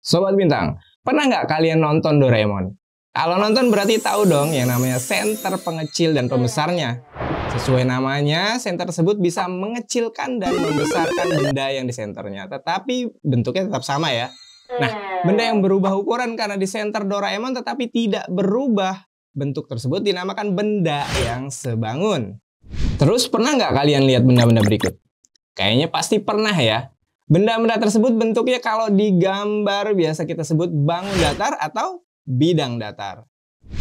Sobat Bintang, pernah nggak kalian nonton Doraemon? Kalau nonton berarti tahu dong yang namanya senter pengecil dan pembesarnya. Sesuai namanya, senter tersebut bisa mengecilkan dan membesarkan benda yang di senternya, tetapi bentuknya tetap sama ya. Nah, benda yang berubah ukuran karena di senter Doraemon tetapi tidak berubah bentuk tersebut dinamakan benda yang sebangun. Terus pernah nggak kalian lihat benda-benda berikut? Kayaknya pasti pernah ya. Benda-benda tersebut bentuknya kalau digambar biasa kita sebut bangun datar atau bidang datar.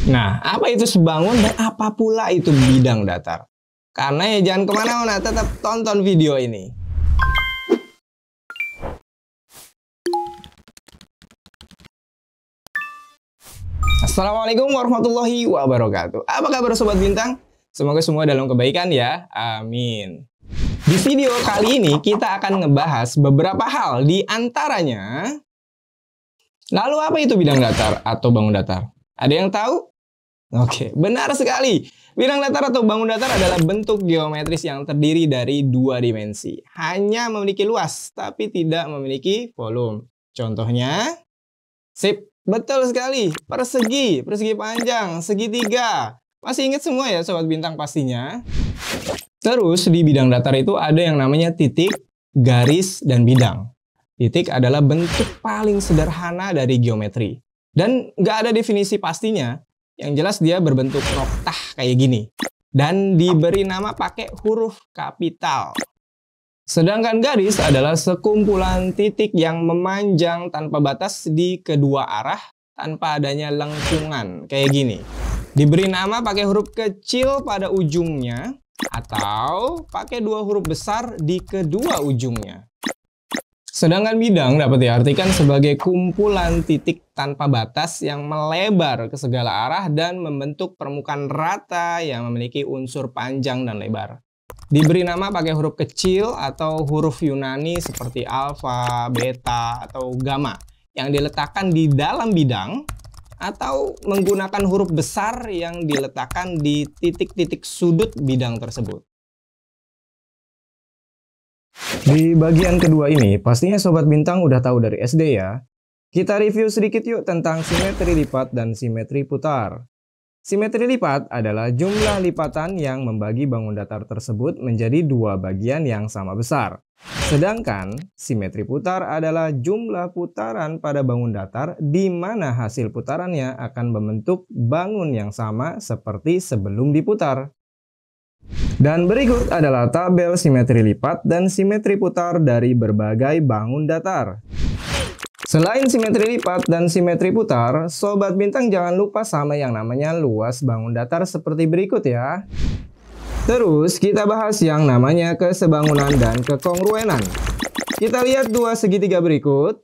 Nah, apa itu sebangun dan apa pula itu bidang datar? Karena ya jangan kemana-mana, tetap tonton video ini. Assalamualaikum warahmatullahi wabarakatuh. Apa kabar Sobat Bintang? Semoga semua dalam kebaikan ya. Amin. Di video kali ini kita akan ngebahas beberapa hal, di antaranya. Lalu apa itu bidang datar atau bangun datar? Ada yang tahu? Oke, benar sekali. Bidang datar atau bangun datar adalah bentuk geometris yang terdiri dari dua dimensi. Hanya memiliki luas, tapi tidak memiliki volume. Contohnya, sip, betul sekali. Persegi, persegi panjang, segitiga. Masih ingat semua ya Sobat Bintang pastinya? Terus di bidang datar itu ada yang namanya titik, garis, dan bidang. Titik adalah bentuk paling sederhana dari geometri. Dan nggak ada definisi pastinya. Yang jelas dia berbentuk noktah kayak gini. Dan diberi nama pakai huruf kapital. Sedangkan garis adalah sekumpulan titik yang memanjang tanpa batas di kedua arah tanpa adanya lengkungan kayak gini. Diberi nama pakai huruf kecil pada ujungnya atau pakai dua huruf besar di kedua ujungnya. Sedangkan bidang dapat diartikan sebagai kumpulan titik tanpa batas yang melebar ke segala arah dan membentuk permukaan rata yang memiliki unsur panjang dan lebar. Diberi nama pakai huruf kecil atau huruf Yunani seperti alfa, beta, atau gamma yang diletakkan di dalam bidang, atau menggunakan huruf besar yang diletakkan di titik-titik sudut bidang tersebut. Di bagian kedua ini, pastinya Sobat Bintang udah tahu dari SD ya. Kita review sedikit yuk tentang simetri lipat dan simetri putar. Simetri lipat adalah jumlah lipatan yang membagi bangun datar tersebut menjadi dua bagian yang sama besar. Sedangkan simetri putar adalah jumlah putaran pada bangun datar di mana hasil putarannya akan membentuk bangun yang sama seperti sebelum diputar. Dan berikut adalah tabel simetri lipat dan simetri putar dari berbagai bangun datar. Selain simetri lipat dan simetri putar, Sobat Bintang jangan lupa sama yang namanya luas bangun datar seperti berikut ya. Terus kita bahas yang namanya kesebangunan dan kekongruenan. Kita lihat dua segitiga berikut.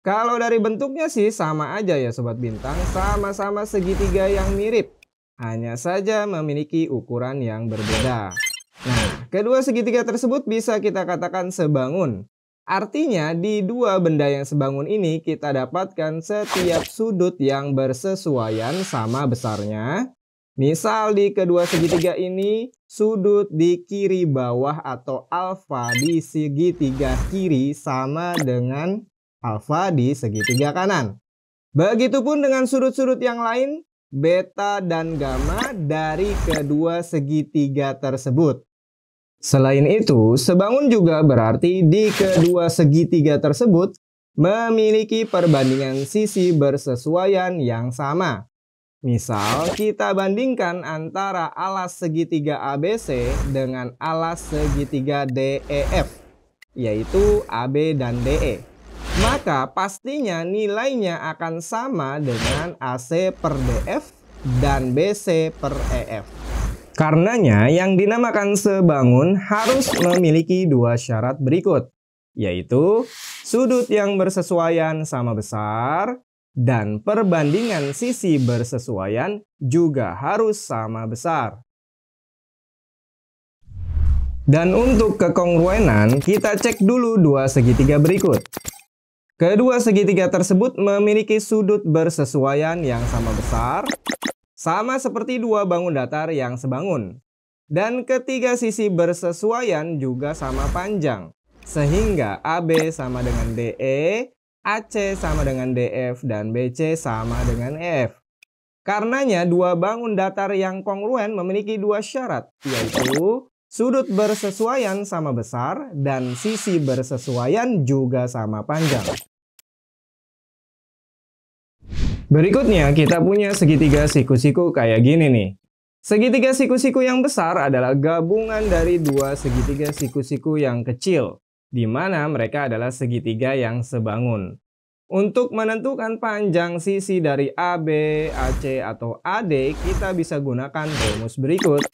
Kalau dari bentuknya sih sama aja ya Sobat Bintang, sama-sama segitiga yang mirip. Hanya saja memiliki ukuran yang berbeda. Nah, kedua segitiga tersebut bisa kita katakan sebangun. Artinya di dua benda yang sebangun ini kita dapatkan setiap sudut yang bersesuaian sama besarnya. Misal di kedua segitiga ini, sudut di kiri bawah atau alfa di segitiga kiri sama dengan alfa di segitiga kanan. Begitupun dengan sudut-sudut yang lain, beta dan gamma dari kedua segitiga tersebut. Selain itu, sebangun juga berarti di kedua segitiga tersebut memiliki perbandingan sisi bersesuaian yang sama. Misal, kita bandingkan antara alas segitiga ABC dengan alas segitiga DEF, yaitu AB dan DE. Maka pastinya nilainya akan sama dengan AC per DF dan BC per EF. Karenanya yang dinamakan sebangun harus memiliki dua syarat berikut, yaitu sudut yang bersesuaian sama besar dan perbandingan sisi bersesuaian juga harus sama besar. Dan untuk kekongruenan, kita cek dulu dua segitiga berikut. Kedua segitiga tersebut memiliki sudut bersesuaian yang sama besar, sama seperti dua bangun datar yang sebangun. Dan ketiga sisi bersesuaian juga sama panjang. Sehingga AB sama dengan DE, AC sama dengan DF dan BC sama dengan EF. Karenanya dua bangun datar yang kongruen memiliki dua syarat, yaitu sudut bersesuaian sama besar dan sisi bersesuaian juga sama panjang. Berikutnya kita punya segitiga siku-siku kayak gini nih. Segitiga siku-siku yang besar adalah gabungan dari dua segitiga siku-siku yang kecil, di mana mereka adalah segitiga yang sebangun. Untuk menentukan panjang sisi dari AB, AC, atau AD, kita bisa gunakan rumus berikut.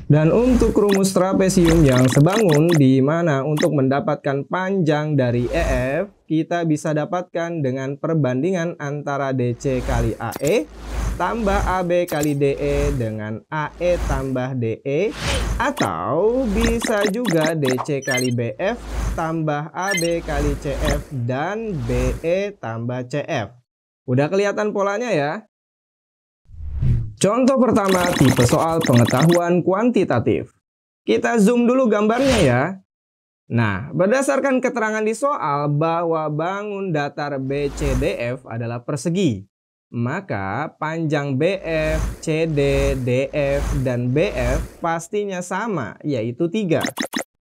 Dan untuk rumus trapesium yang sebangun, di mana untuk mendapatkan panjang dari EF, kita bisa dapatkan dengan perbandingan antara DC kali AE tambah AB kali DE dengan AE tambah DE, atau bisa juga DC kali BF tambah AB kali CF dan BE tambah CF. Udah kelihatan polanya ya? Contoh pertama, tipe soal pengetahuan kuantitatif. Kita zoom dulu gambarnya ya. Nah, berdasarkan keterangan di soal bahwa bangun datar BCDF adalah persegi, maka panjang BF, CD, DF, dan BF pastinya sama, yaitu 3.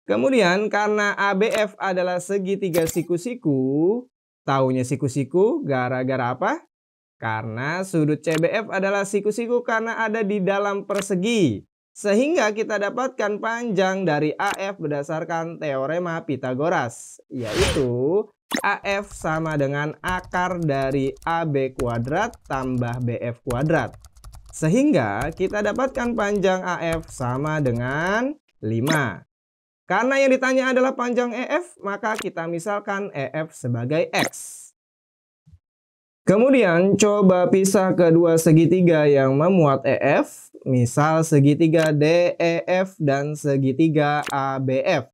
Kemudian karena ABF adalah segitiga siku-siku, taunya siku-siku gara-gara apa? Karena sudut CBF adalah siku-siku karena ada di dalam persegi. Sehingga kita dapatkan panjang dari AF berdasarkan teorema Pythagoras, yaitu AF sama dengan akar dari AB kuadrat tambah BF kuadrat. Sehingga kita dapatkan panjang AF sama dengan 5. Karena yang ditanya adalah panjang EF, maka kita misalkan EF sebagai X. Kemudian coba pisah kedua segitiga yang memuat EF, misal segitiga DEF dan segitiga ABF.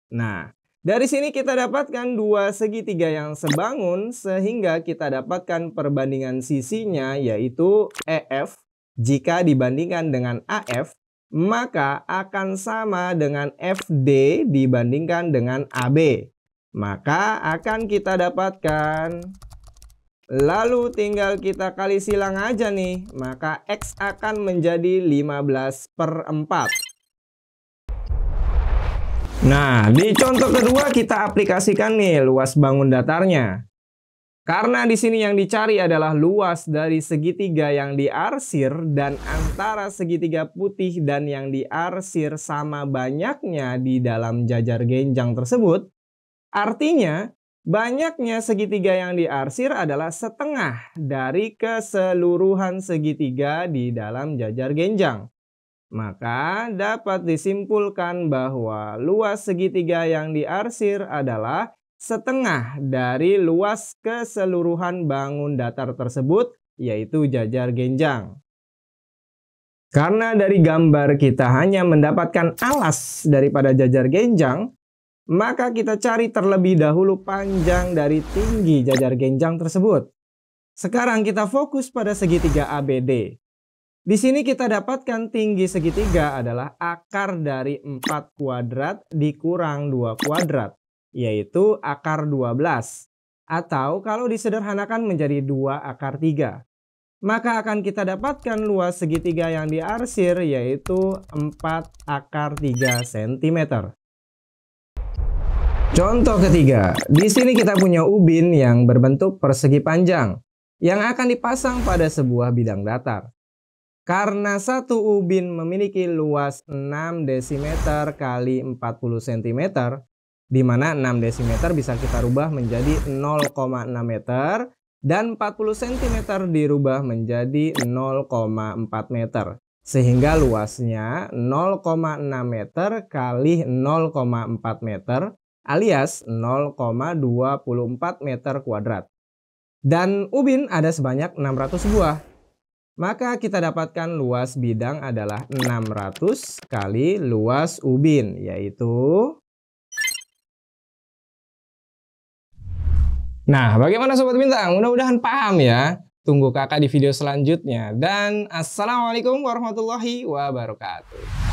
Nah, dari sini kita dapatkan dua segitiga yang sebangun sehingga kita dapatkan perbandingan sisinya yaitu EF jika dibandingkan dengan AF, maka akan sama dengan FD dibandingkan dengan AB. Maka akan kita dapatkan, lalu tinggal kita kali silang aja nih, maka X akan menjadi 15/4. Nah, di contoh kedua kita aplikasikan nih luas bangun datarnya. Karena di sini yang dicari adalah luas dari segitiga yang diarsir dan antara segitiga putih dan yang diarsir sama banyaknya di dalam jajar genjang tersebut, artinya banyaknya segitiga yang diarsir adalah setengah dari keseluruhan segitiga di dalam jajar genjang. Maka dapat disimpulkan bahwa luas segitiga yang diarsir adalah setengah dari luas keseluruhan bangun datar tersebut, yaitu jajar genjang. Karena dari gambar kita hanya mendapatkan alas daripada jajar genjang, maka kita cari terlebih dahulu panjang dari tinggi jajar genjang tersebut. Sekarang kita fokus pada segitiga ABD. Di sini kita dapatkan tinggi segitiga adalah akar dari 4 kuadrat dikurang 2 kuadrat, yaitu akar 12. Atau kalau disederhanakan menjadi 2 akar 3. Maka akan kita dapatkan luas segitiga yang diarsir yaitu 4 akar 3 cm. Contoh ketiga, di sini kita punya ubin yang berbentuk persegi panjang yang akan dipasang pada sebuah bidang datar. Karena satu ubin memiliki luas 6 desimeter kali 40 cm, di mana 6 desimeter bisa kita rubah menjadi 0,6 meter dan 40 cm dirubah menjadi 0,4 meter. Sehingga luasnya 0,6 meter kali 0,4 meter alias 0,24 meter kuadrat. Dan ubin ada sebanyak 600 buah. Maka kita dapatkan luas bidang adalah 600 kali luas ubin, yaitu... Nah, bagaimana Sobat Bintang? Mudah-mudahan paham ya. Tunggu kakak di video selanjutnya. Dan Assalamualaikum warahmatullahi wabarakatuh.